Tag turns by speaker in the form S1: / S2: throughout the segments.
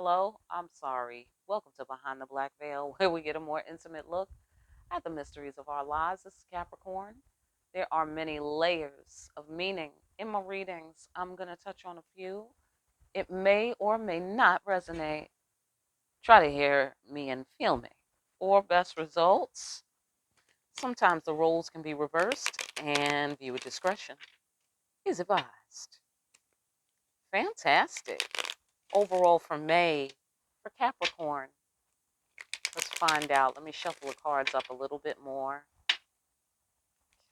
S1: Hello, I'm sorry. Welcome to Behind the Black Veil, where we get a more intimate look at the mysteries of our lives. This is Capricorn. There are many layers of meaning in my readings. I'm going to touch on a few. It may or may not resonate. Try to hear me and feel me. For best results, sometimes the roles can be reversed, and viewer discretion is advised. Fantastic. Overall for May, for Capricorn, let's find out. Let me shuffle the cards up a little bit more.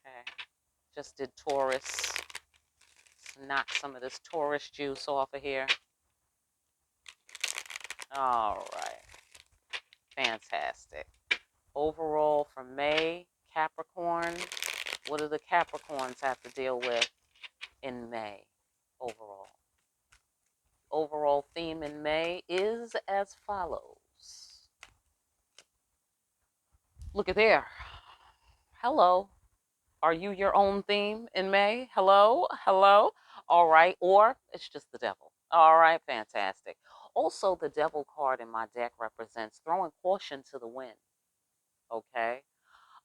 S1: Okay. Just did Taurus. Let's knock some of this Taurus juice off of here. All right. Fantastic. Overall for May, Capricorn, what do the Capricorns have to deal with in May overall? Overall theme in May is as follows. Look at there. Hello. Are you your own theme in May? Hello? Hello? All right. Or it's just the devil. All right. Fantastic. Also, the devil card in my deck represents throwing caution to the wind. Okay.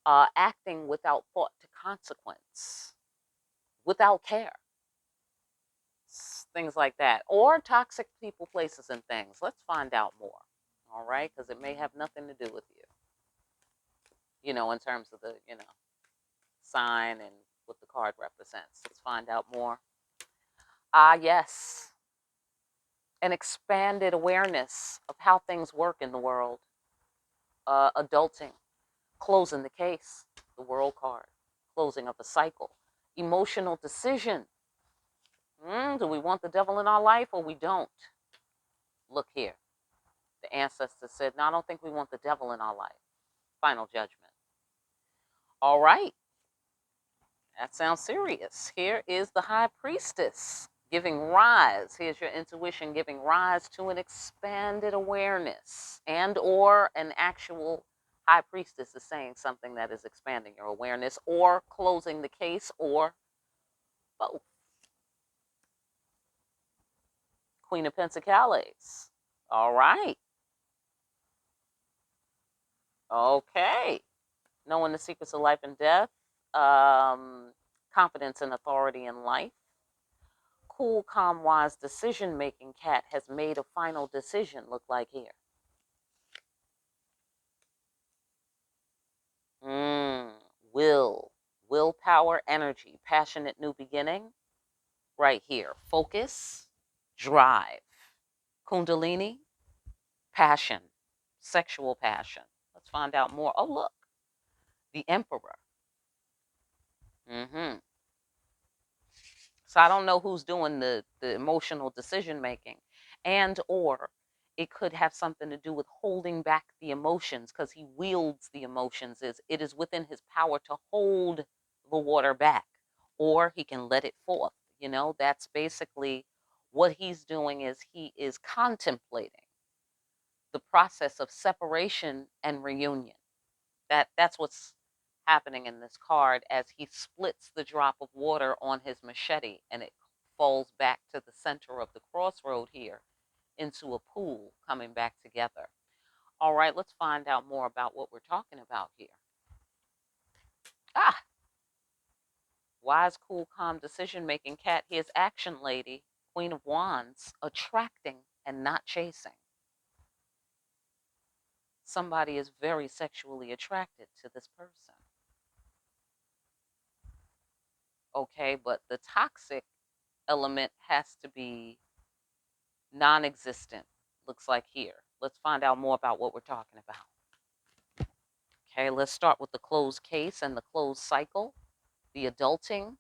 S1: Acting without thought to consequence, without care. Things like that. Or toxic people, places, and things. Let's find out more. All right. Because it may have nothing to do with you, in terms of the, sign and what the card represents. Let's find out more. Yes, an expanded awareness of how things work in the world. Adulting, closing the case, the world card, closing of a cycle. Emotional decision. Do we want the devil in our life or we don't? Look here. The ancestor said, no, I don't think we want the devil in our life. Final judgment. All right. That sounds serious. Here is the high priestess giving rise. Here's your intuition giving rise to an expanded awareness, and or an actual high priestess is saying something that is expanding your awareness or closing the case or both. Queen of Pentacles. All right. Okay. Knowing the secrets of life and death. Confidence and authority in life. Cool, calm, wise decision making cat has made a final decision, look like here. Will, willpower, energy, passionate new beginning, right here. Focus, drive. Kundalini, passion, sexual passion. Let's find out more. Oh, look, the Emperor. Mm-hmm. So I don't know who's doing the emotional decision making, and or it could have something to do with holding back the emotions because he wields the emotions. It is within his power to hold the water back, or he can let it forth. That's basically what he's doing. Is he is contemplating the process of separation and reunion. That's what's happening in this card as he splits the drop of water on his machete and it falls back to the center of the crossroad here into a pool coming back together. All right, let's find out more about what we're talking about here. Ah, wise, cool, calm decision making cat. Here's action lady, Queen of Wands, attracting and not chasing. Somebody is very sexually attracted to this person. Okay, but the toxic element has to be non existent, looks like here. Let's find out more about what we're talking about. Okay, let's start with the closed case and the closed cycle, the adulting,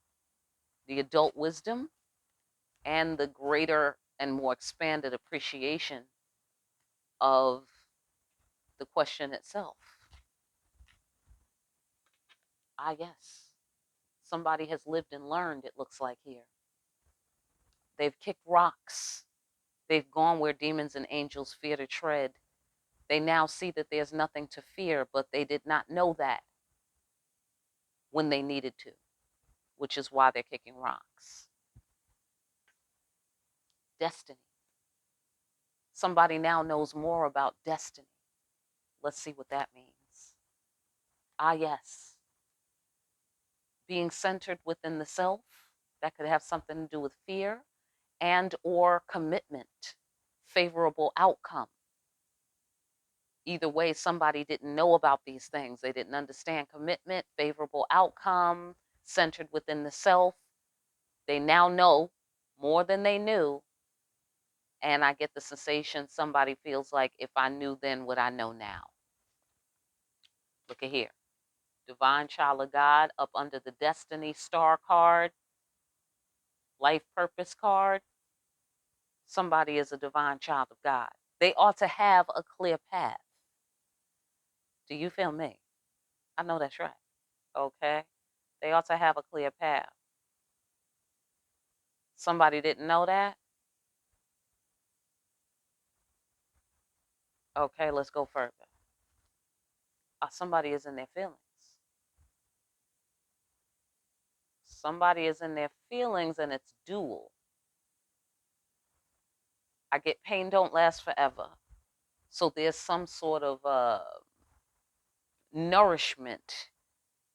S1: the adult wisdom, and the greater and more expanded appreciation of the question itself. Yes. Somebody has lived and learned, it looks like here. They've kicked rocks. They've gone where demons and angels fear to tread. They now see that there's nothing to fear, but they did not know that when they needed to, which is why they're kicking rocks. Destiny. Somebody now knows more about destiny. Let's see what that means. Ah, yes. Being centered within the self, that could have something to do with fear and or commitment, favorable outcome. Either way, somebody didn't know about these things. They didn't understand commitment, favorable outcome, centered within the self. They now know more than they knew. And I get the sensation somebody feels like, if I knew then what I know now. Look at here. Divine child of God up under the destiny star card, life purpose card. Somebody is a divine child of God. They ought to have a clear path. Do you feel me? I know that's right. Okay. They ought to have a clear path. Somebody didn't know that? Okay, let's go further. Somebody is in their feelings. Somebody is in their feelings and it's dual. I get pain don't last forever. So there's some sort of nourishment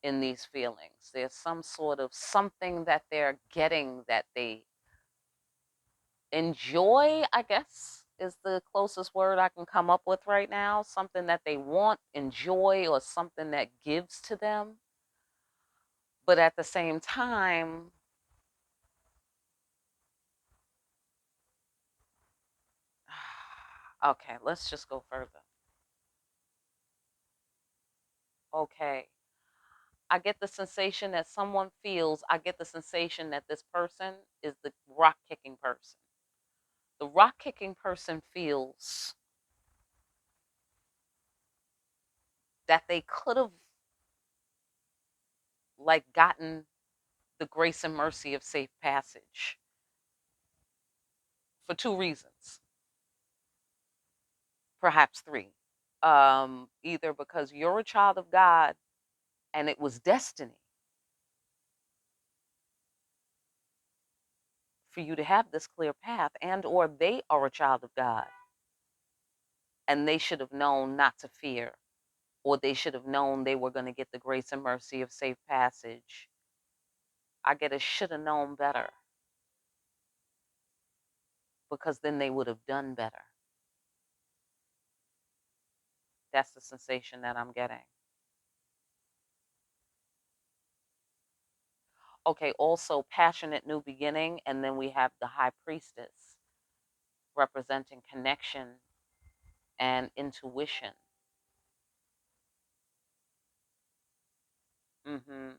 S1: in these feelings. There's some sort of something that they're getting that they enjoy, I guess, is the closest word I can come up with right now. Something that they want, enjoy, or something that gives to them. But at the same time, okay, let's just go further. Okay. I get the sensation that someone feels, I get the sensation that this person is the rock kicking person. The rock kicking person feels that they could have like gotten the grace and mercy of safe passage for two reasons, perhaps three. Either because you're a child of God and it was destiny for you to have this clear path, and or they are a child of God and they should have known not to fear, or they should have known they were going to get the grace and mercy of safe passage. I get a should have known better, because then they would have done better. That's the sensation that I'm getting. Okay, also passionate new beginning, and then we have the high priestess representing connection and intuition. hmm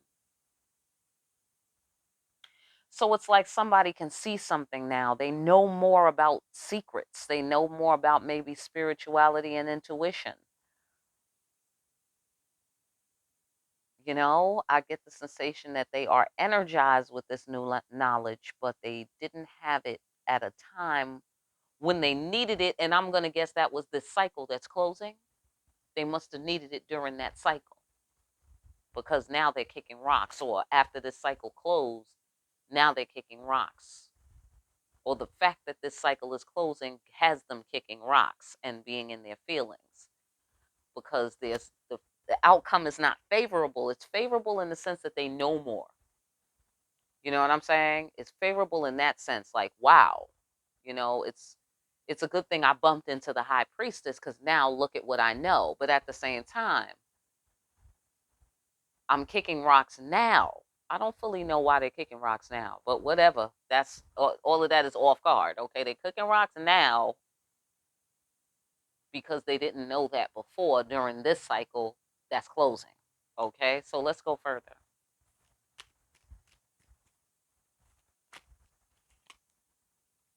S1: So it's like somebody can see something now. They know more about secrets. They know more about maybe spirituality and intuition. You know, I get the sensation that they are energized with this new knowledge, but they didn't have it at a time when they needed it. And I'm going to guess that was this cycle that's closing. They must have needed it during that cycle, because now they're kicking rocks, or after this cycle closed, now they're kicking rocks. Or the fact that this cycle is closing has them kicking rocks and being in their feelings, because the outcome is not favorable. It's favorable in the sense that they know more. You know what I'm saying? It's favorable in that sense, like, wow, it's a good thing I bumped into the high priestess, because now look at what I know. But at the same time, I'm kicking rocks now. I don't fully know why they're kicking rocks now, but whatever. That's all of that is off guard. Okay, they're kicking rocks now because they didn't know that before during this cycle that's closing. Okay, so let's go further.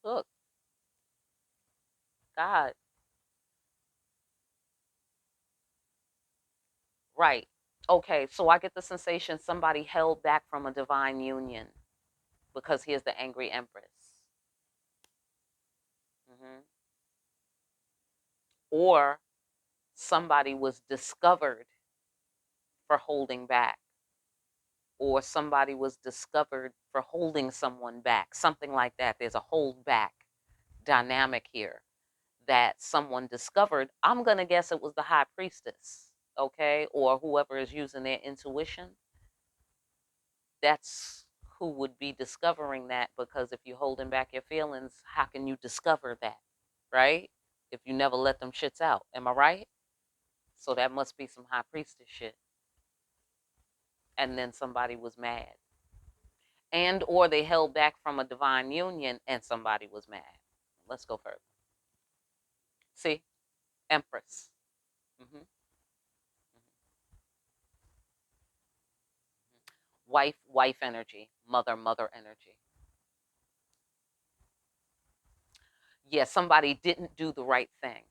S1: Look, God, right. Okay, so I get the sensation somebody held back from a divine union because he is the angry empress. hmm Or somebody was discovered for holding back, or somebody was discovered for holding someone back, something like that. There's a hold back dynamic here that someone discovered, I'm going to guess it was the high priestess, okay, or whoever is using their intuition. That's who would be discovering that, because if you're holding back your feelings, how can you discover that, right? If you never let them shits out. Am I right? So that must be some high priestess shit. And then somebody was mad. And or they held back from a divine union and somebody was mad. Let's go further. See? Empress. Hmm. Wife energy. Mother energy. Yeah, somebody didn't do the right thing.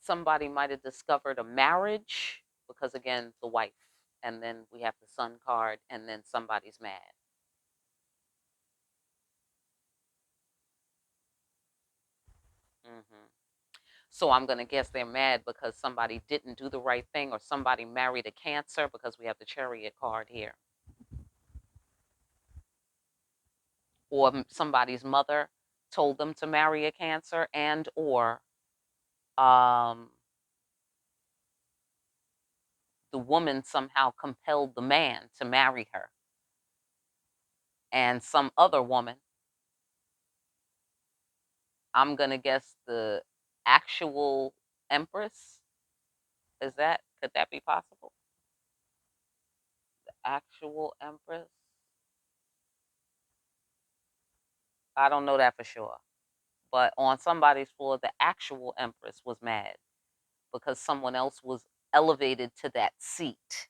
S1: Somebody might have discovered a marriage because, again, the wife. And then we have the sun card, and then somebody's mad. Hmm. So I'm going to guess they're mad because somebody didn't do the right thing, or somebody married a Cancer, because we have the Chariot card here. Or somebody's mother told them to marry a Cancer, and or um, the woman somehow compelled the man to marry her. And some other woman, I'm going to guess the actual Empress. Could that be possible? Actual Empress? I don't know that for sure. But on somebody's floor, the actual Empress was mad because someone else was elevated to that seat.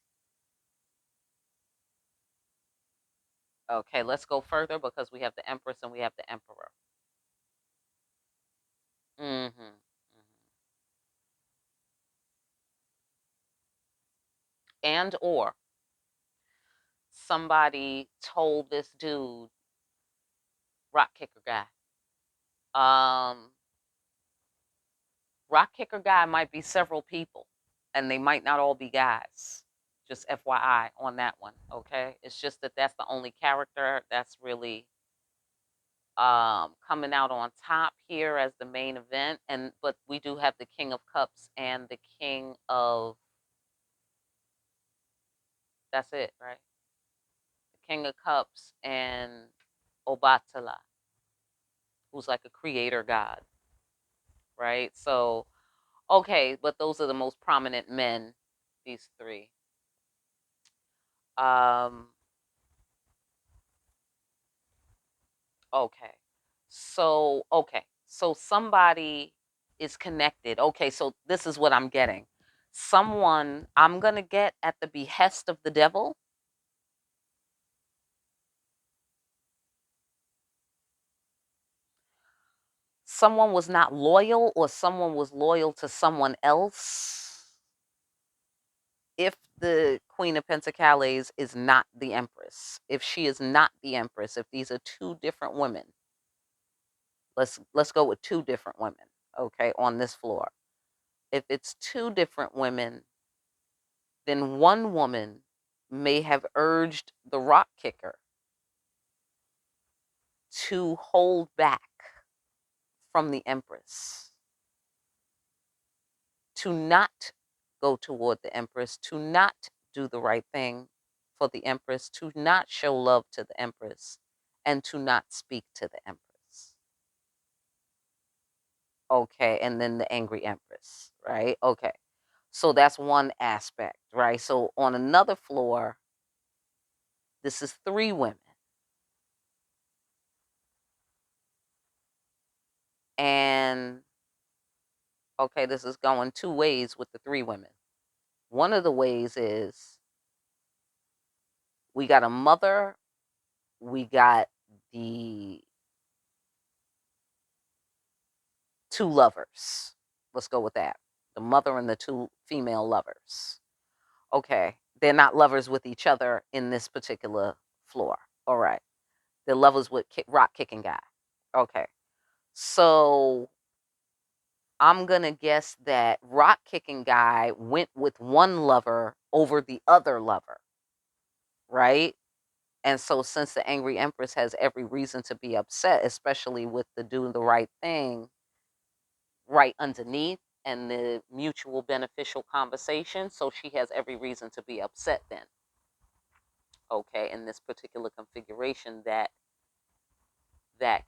S1: Okay, let's go further because we have the Empress and we have the Emperor. Hmm. And or somebody told this dude, rock kicker guy, rock kicker guy might be several people, and they might not all be guys. Just FYI on that one, okay? It's just that that's the only character that's really coming out on top here as the main event. And but we do have the King of Cups and the King of, that's it, right? The King of Cups and Obatala, who's like a creator god, right? So okay, but those are the most prominent men, these three. Um, okay. So somebody is connected. Okay, so this is what I'm getting. Someone, I'm going to get at the behest of the devil. Someone was not loyal, or someone was loyal to someone else. If the Queen of Pentacles is not the Empress, if she is not the Empress, if these are two different women, let's go with two different women, okay, on this floor. If it's two different women, then one woman may have urged the rock kicker to hold back from the Empress, to not go toward the Empress, to not do the right thing for the Empress, to not show love to the Empress, and to not speak to the Empress. Okay, and then the angry Empress, right? Okay. So that's one aspect, right? So on another floor, this is three women. And okay, this is going two ways with the three women. One of the ways is we got a mother, we got the two lovers. Let's go with that. The mother and the two female lovers. Okay, they're not lovers with each other in this particular floor. All right. They're lovers with rock kicking guy. Okay. So I'm going to guess that rock kicking guy went with one lover over the other lover, right? And so since the angry empress has every reason to be upset, especially with the doing the right thing right underneath and the mutual beneficial conversation, so she has every reason to be upset then. Okay, in this particular configuration that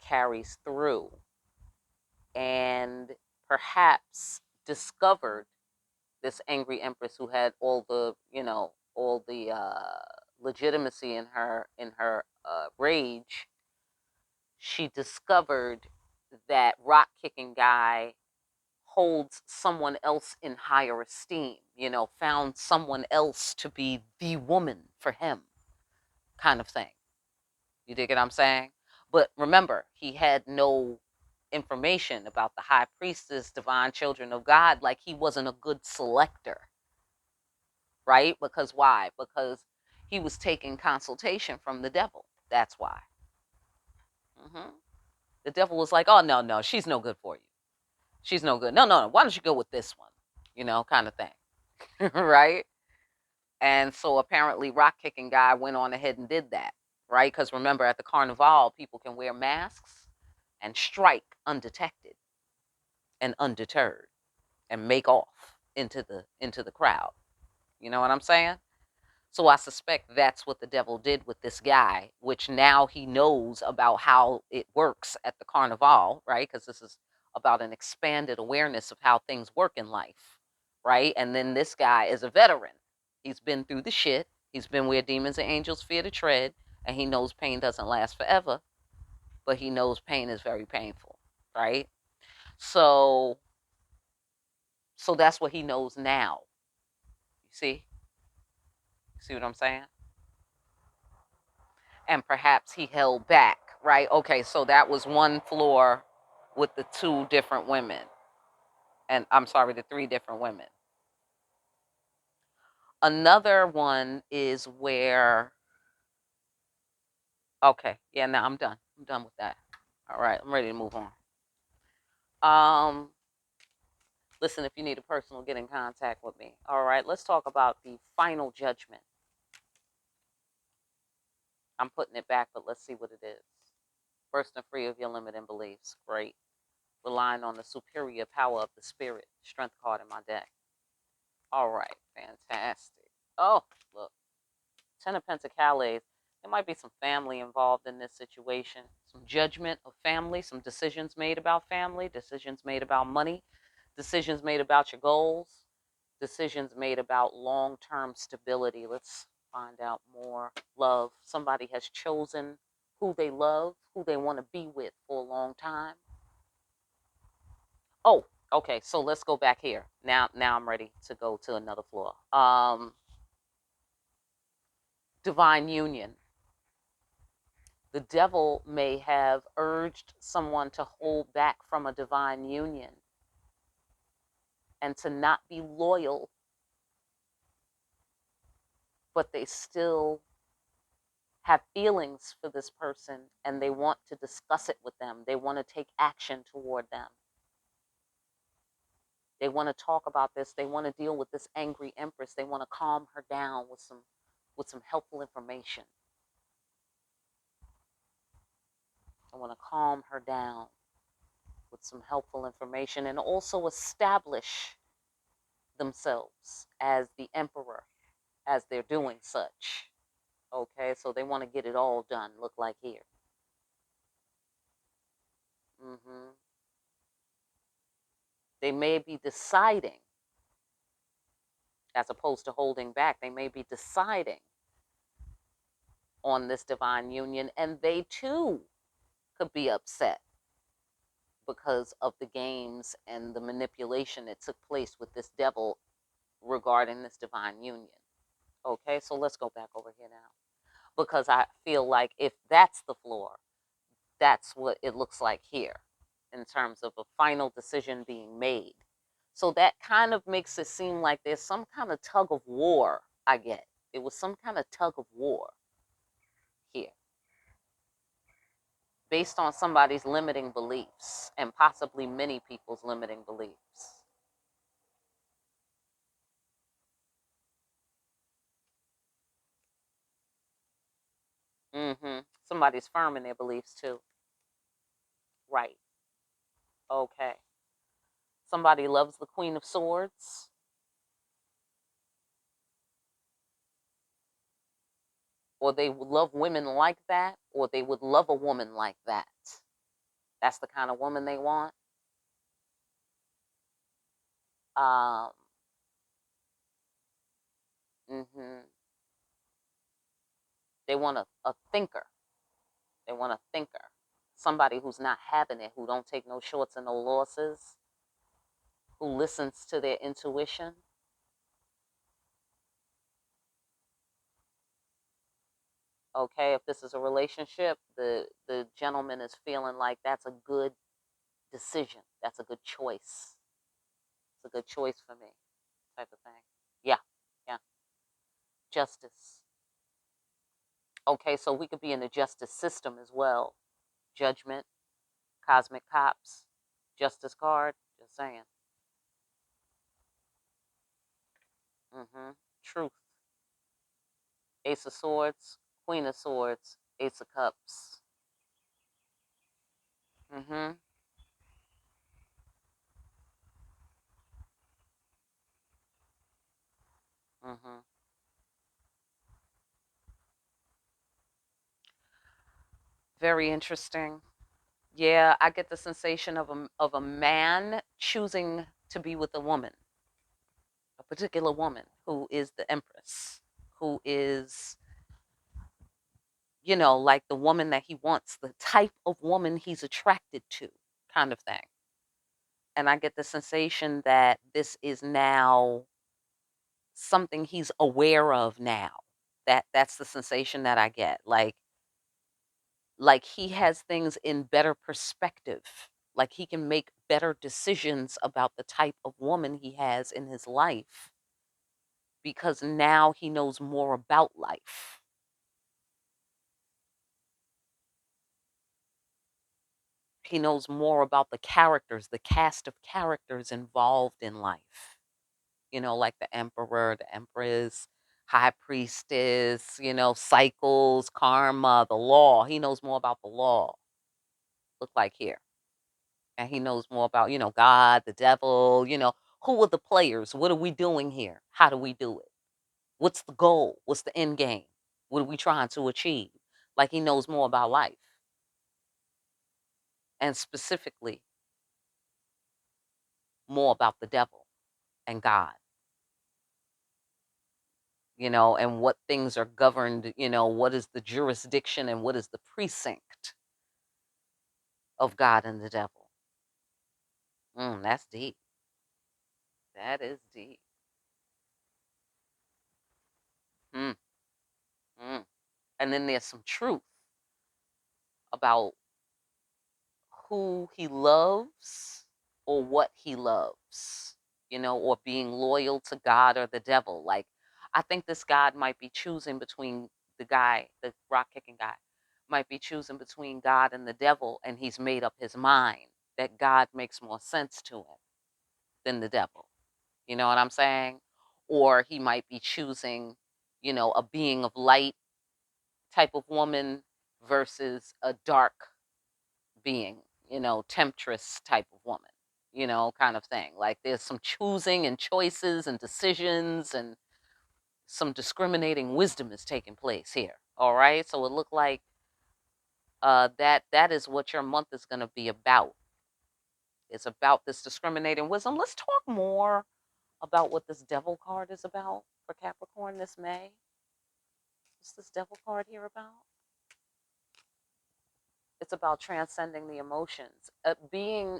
S1: carries through, and perhaps discovered this angry empress who had all the, all the legitimacy in her rage. She discovered that rock kicking guy holds someone else in higher esteem, found someone else to be the woman for him, kind of thing. You dig what I'm saying? But remember, he had no information about the high priestess, divine children of God. Like, he wasn't a good selector, right? Because why? Because he was taking consultation from the devil. That's why. hmm The devil was like, oh, no, no, she's no good for you. She's no good. No, no, no. Why don't you go with this one? Kind of thing. Right? And so apparently rock kicking guy went on ahead and did that, right? Because remember, at the carnival, people can wear masks and strike undetected and undeterred and make off into the crowd. You know what I'm saying? So I suspect that's what the devil did with this guy, which now he knows about how it works at the carnival, right? Because this is about an expanded awareness of how things work in life, right? And then this guy is a veteran. He's been through the shit. He's been where demons and angels fear to tread, and he knows pain doesn't last forever, but he knows pain is very painful, right? So that's what he knows now. You see? See what I'm saying? And perhaps he held back, right? Okay, so that was one floor with the two different women. And I'm sorry, the three different women. Another one is where, okay, yeah, now I'm done. I'm done with that. All right, I'm ready to move on. Listen, if you need a personal, get in contact with me. All right, let's talk about the final judgment. I'm putting it back, but let's see what it is. Burst and free of your limiting beliefs. Great. Relying on the superior power of the spirit. Strength card in my deck. All right, fantastic. Oh, look, Ten of Pentacles. There might be some family involved in this situation. Some judgment of family, some decisions made about family, decisions made about money, decisions made about your goals, decisions made about long-term stability. Let's find out more. Love. Somebody has chosen who they love, who they want to be with for a long time. Oh, okay. So let's go back here. Now I'm ready to go to another floor. Divine union. The devil may have urged someone to hold back from a divine union and to not be loyal, but they still have feelings for this person and they want to discuss it with them. They want to take action toward them. They want to talk about this. They want to deal with this angry empress. They want to calm her down with some helpful information. I want to calm her down with some helpful information and also establish themselves as the emperor as they're doing such. Okay, so they want to get it all done, look like here. hmm They may be deciding, as opposed to holding back, they may be deciding on this divine union, and they too could be upset because of the games and the manipulation that took place with this devil regarding this divine union. Okay, so let's go back over here now. Because I feel like if that's the floor, that's what it looks like here in terms of a final decision being made. So that kind of makes it seem like there's some kind of tug of war, I get. It was some kind of tug of war here based on somebody's limiting beliefs and possibly many people's limiting beliefs. Somebody's firm in their beliefs too. Right. Okay. Somebody loves the Queen of Swords, or they would love women like that, or they would love a woman like that. That's the kind of woman they want. Um, hmm They want a thinker. They want a thinker. Somebody who's not having it, who don't take no shorts and no losses, who listens to their intuition. Okay, if this is a relationship, the gentleman is feeling like that's a good decision. That's a good choice. It's a good choice for me, type of thing. Yeah, yeah. Justice. Okay, so we could be in the justice system as well. Judgment, cosmic cops, justice card. Just saying. Truth. Ace of Swords, Queen of Swords, Ace of Cups. Mm-hmm. Mm-hmm. Very interesting. Yeah, I get the sensation of a man choosing to be with a woman, a particular woman who is the Empress, who is, like the woman that he wants, the type of woman he's attracted to, kind of thing. And I get the sensation that this is now something he's aware of now. That's the sensation that I get. Like he has things in better perspective. Like he can make better decisions about the type of woman he has in his life because now he knows more about life. He knows more about the characters, the cast of characters involved in life. Like the emperor, the empress, high priestess, cycles, karma, the law. He knows more about the law. Look like here. And he knows more about, God, the devil, who are the players? What are we doing here? How do we do it? What's the goal? What's the end game? What are we trying to achieve? Like he knows more about life and specifically more about the devil and God, and what things are governed, what is the jurisdiction and what is the precinct of God and the devil. That's deep. That is deep. Mm, mm. And then there's some truth about who he loves or what he loves, or being loyal to God or the devil. Like, I think this God might be choosing between the rock kicking guy, might be choosing between God and the devil, and he's made up his mind that God makes more sense to him than the devil. You know what I'm saying? Or he might be choosing, a being of light type of woman versus a dark being, temptress type of woman, kind of thing. Like there's some choosing and choices and decisions and some discriminating wisdom is taking place here. All right. So it looked like that is what your month is going to be about. It's about this discriminating wisdom. Let's talk more about what this devil card is about for Capricorn this May. What's this devil card here about? It's about transcending the emotions,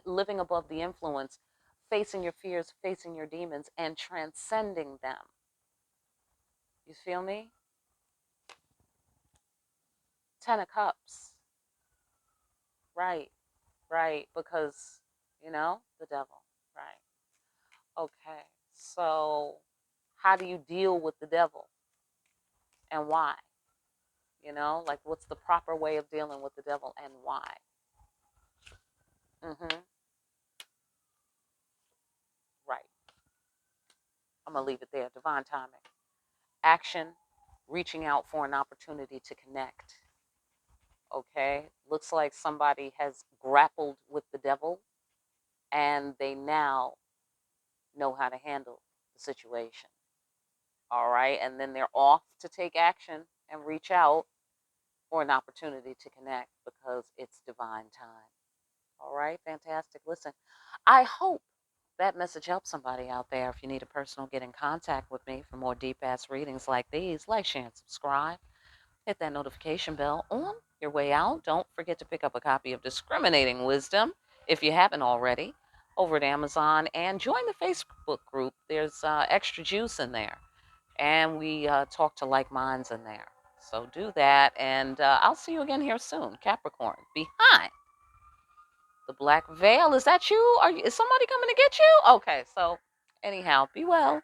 S1: living above the influence, facing your fears, facing your demons, and transcending them. You feel me? Ten of Cups. Right, right. Because, the devil. Right. Okay. So, how do you deal with the devil and why? Like what's the proper way of dealing with the devil and why? Mm-hmm. Right. I'm going to leave it there. Divine timing. Action, reaching out for an opportunity to connect. Okay, looks like somebody has grappled with the devil and they now know how to handle the situation. All right, and then they're off to take action and reach out for an opportunity to connect because it's divine time. All right, fantastic. Listen, I hope that message helps somebody out there. If you need a personal, get in contact with me for more deep ass readings like these. Like, share, and subscribe. Hit that notification bell on your way out. Don't forget to pick up a copy of Discriminating Wisdom if you haven't already over at Amazon, and join the Facebook group. There's extra juice in there, and we talk to like minds in there. So do that, and I'll see you again here soon. Capricorn, behind the black veil. Is that you? Is somebody coming to get you? Okay, so anyhow, be well.